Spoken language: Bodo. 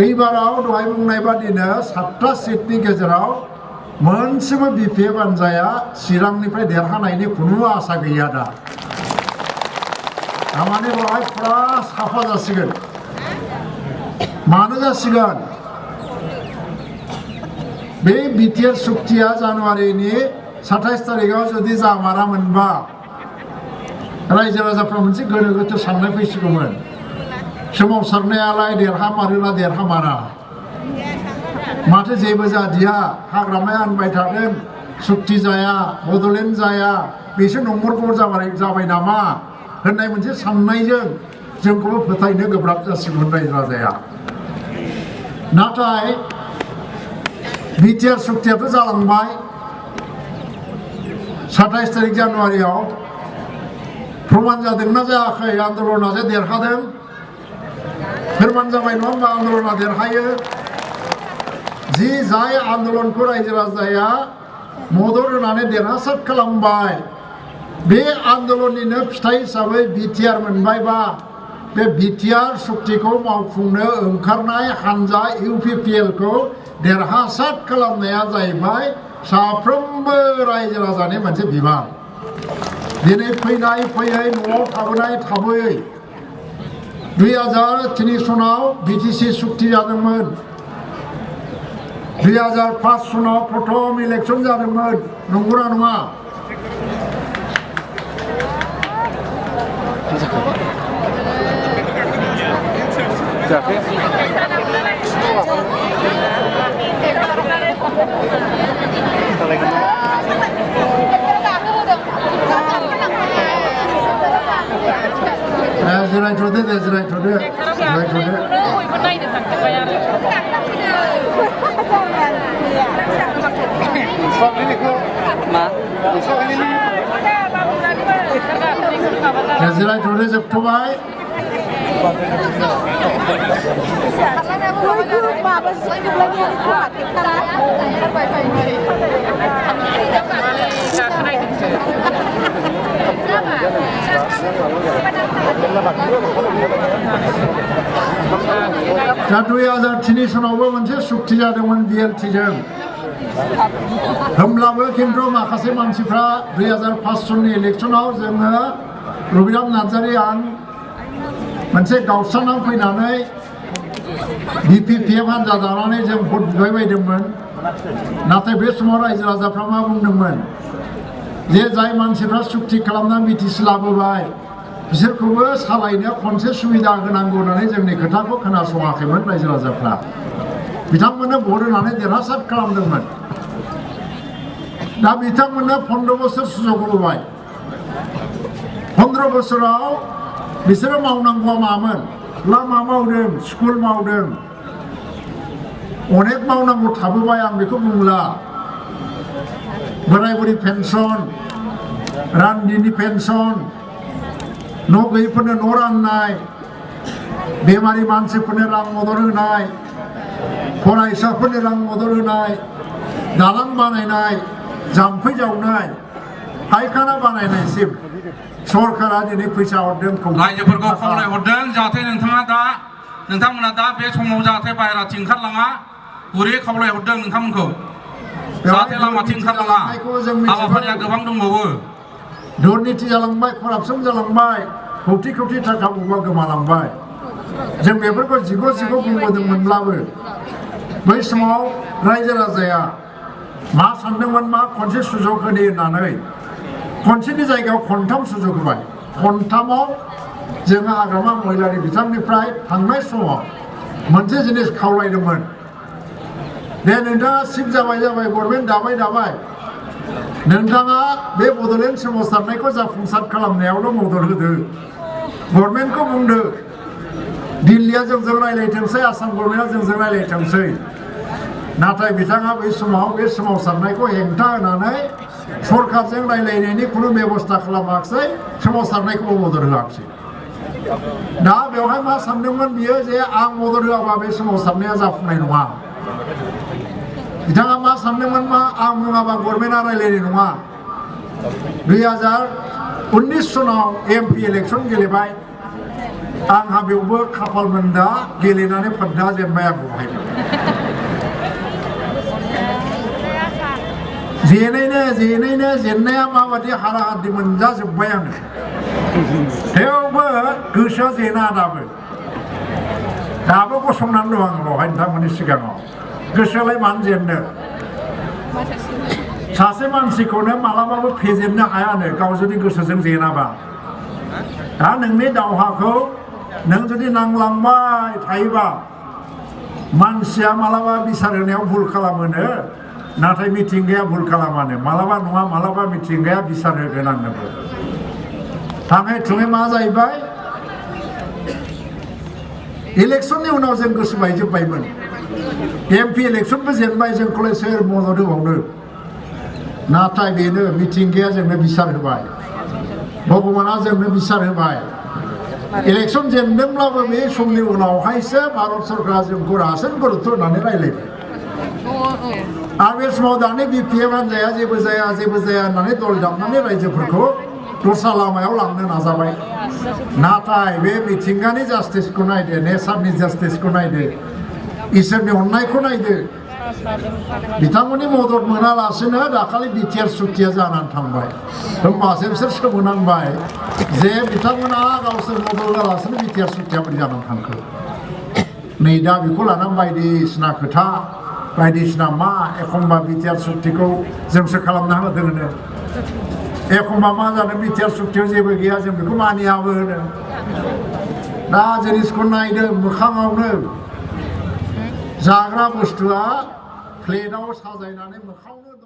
एबाराव दहाय बुंनाय बादिनो 7टा सिटनि गेजेराव मोनसेबो बिपिएफ हानजाया चिरांनिफ्राय देरहानायनि खुनु आसा गैया दा थारमाने बेवहाय फुरा साफा जासिगोन मानो जासिगोन बे बिटिआर सुक्तिया जानुवारिनि 27 तारिखआव जुदि जामारामोनबा रायजो राजाफ्रा मोनसे गोनो गोथो साननाय फैसिगौमोन सोमावसारनायालाय देरहामारोना देरहामारा माथो जेबो जादिया हाग्रामाया होनबाय थादों सुक्ति जाया बड'लेण्ड जाया बेसो नंमरगौ जाबाय नामा होननाय मोनसे साननायजों जोंखौबो फोथायनो गोब्राब जासिगौमोन रायजो राजाया नाथाय बिटिआर सुक्तियाथ' जालांबाय 27 तारिख जानुवारियाव प्रमाण जादोंना जायाखै आन्दलना जे देरहादों फोरमान जाबाय नङा होनबा आन्दलना देरहायो जि जाय आन्दलनखौ रायजो राजाया मदद होनानै देरहासार खालामबाय बे आन्दलननिनो फिथाइ हिसाबै बिटिआर मोनबायबा बे बिटिआर सुक्तिखौ मावफुंनो ओंखारनाय हानजा इउपिपिएलखौ देरहासार खालामनाया जाहैबाय साफ्रोमबो रायजो राजानि मोनसे बिबान दिनै फैनाय फैयै न'आव थाबोनाय थाबोयै 2003 सनाव बिटिसि सुक्ति जादोंमोन 2005 सनाव प्रथम इलेक्सन जादोंमोन नंगौना नङा जिरायथ'दो दे जिरायथ'दो जिरायथ'दो जोबथ'बाय दा 2003 सनावबो मोनसे सुक्ति जादोंमोन बिएलटिजों होमब्लाबो खिन्थु माखासे मानसिफ्रा 2005 सननि इलेक्सनाव जोङो रबिराम नार्जारि आं मोनसे गावस्रानाव फैनानै बिपिपिएफ हानजा दानानै जों भट बिबायबायदोंमोन नाथाय बे समाव रायजो राजाफ्रा मा बुंदोंमोन जे जाय मानसिफ्रा सुक्ति खालामनानै बिटिसि लाबोबाय बिसोरखौबो सालायनो खनसे सुबिदा होनांगौ होननानै जोंनि खोथाखौ खोनासङाखैमोन रायजो राजाफ्रा बिथांमोननो भट होनानै देरहासार खालामदोंमोन दा बिथांमोननो 15 बोसोर सुजुग होबाय 15 बोसोराव बिसोरो मावनांगौआ मामोन लामा मावदों स्कुल मावदों अनेक मावनांगौ थाबोबाय आं बेखौ बुंला बोराय बुरि पेन्सन रान्दिनि पेन्सन न' गैयैफोरनो न' राननाय बेमारि मानसिफोरनो रां मदद होनाय फरायसाफोरनो रां मदद होनाय दालां बानायनाय जाम्फै जावनाय फायखाना बानायनायसिम सरकारा दिनै फैसा हरदों रायजोफोरखौ खावलायहरदों जाहाथे नोंथांमोना दा बे समाव जाहाथे बाहेराथिं ओंखारलाङा गुरै खावलायहरदों नोंथांमोनखौ जाहाथे लामाथिं ओंखारलाङा हाबाफारिया गोबां दंबावो दुर्नीति जालांबाय करापसन जालांबाय कौटि कौटि थाखा बबेबा गोमालांबाय जों बेफोरखौ जिग' बुंबोदोंमोनब्लाबो बै समाव रायजो राजाया मा सानदोंमोन मा खनसे सुजुग होनो होननानै खनसेनि जायगायाव खनथाम सुजुग होबाय खनथामाव जोङो हाग्रामा महिलारि बिथांनिफ्राय थांनाय समाव मोनसे जिनिस खावलायदोंमोन दे नोंथाङा सिफ जाबाय गभर्नमेन्ट दाबाय नोंथाङा बे बड'लेण्ड सोमावसारनायखौ जाफुंसार खालामनायावल' मदद होदो गभर्नमेन्टखौ बुंदो दिल्लीया जोंजों रायलायथोंसै आसाम गभर्नमेन्टआ जोंजों रायलायथोंसै नाथाय बिथाङा बै समाव बे सोमावसारनायखौ हेंथा होनानै सरकारजों रायलायनायनि खुनु बेबस्था खालामाखिसै सोमावसारनायखौबो मदद होआखिसै दा बेवहाय मा सानदोंमोन बियो जे आं मदद होआबा बे सोमावसारनाया जाफुंनाय नङा बिथाङा मा सानदोंमोन मा आं बुङाबा गभर्नमेन्टआ रायलायनाय नङा 2019 सनाव एमपि इलेक्सन गेलेबाय आंहा बेवबो खाफालमोन दा गेलेनानै फोद्दा जेनबाय आं बहायबो जेननाया माबादि हाराहादि मोनजाजोब्बाय आङो थेवबो गोसोआ जेना दाबो गसंनानै दं आं बेवहाय नोंथांमोननि सिगाङाव गोसोआलाय मानो जेननो सासे मानसिखौनो मालाबाबो फेजेननो हायानो गाव जुदि गोसोजों जेनाबा दा नोंनि दावहाखौ नों जुदि नांलांबाय थायोबा मानसिया मालाबा बिसार होनायाव भुल खालामोनो नाथाय मिथिंगाया भुल खालामानो मालाबा नङा मालाबा मिथिंगाया बिसार होगोन आंनोबो थाङै थुङै मा जाहैबाय इलेक्सननि उनाव जों गोसो बायजोब्बायमोन एमपि इलेक्सनबो जेनबाय जोंखौलाय सोर मदद होबावनो नाथाय बेनो मिथिंगाया जोंनो बिसार होबाय भगबाना जोंनो बिसार होबाय इलेक्सन जेनदोंब्लाबो बे समनि उनावहायसो भारत सरकारा जोंखौ रासिन गुरुत्त होनानै रायलायबाय आरो बे समाव दानि बिपिएफ हान्जाया जेबो जाया होननानै दल दामनानै रायजोफोरखौ दस्रा लामायाव लांनो नाजाबाय नाथाय बे मिथिंगानि जास्टिसखौ नायदो नेचारनि जास्टिसखौ नायदो इसोरनि अननायखौ नायदो बिथांमोननि मदद मोनालासिनो दाखालि बिटिआर सुक्तिया जानानै थांबाय होमबासो बिसोर सोमोनांबाय जे बिथांमोना गावसोर मदद होआलासिनो बिटिआर सुक्तिया बोरै जानानै थांखो नै दा बेखौ लानानै बायदिसिना खोथा बायदिसिना मा एखमबा बिटिआर सुक्तिखौ जोंसो खालामना होदों होनो एखमबा मा जादों बिटिआर सुक्तियाव जेबो गैया जों बेखौ मानियाबो होनो दा जिनिसखौ नायदों मोखाङावनो जाग्रा बुस्थुआ प्लेटाव साजायनानै मोखाङावनो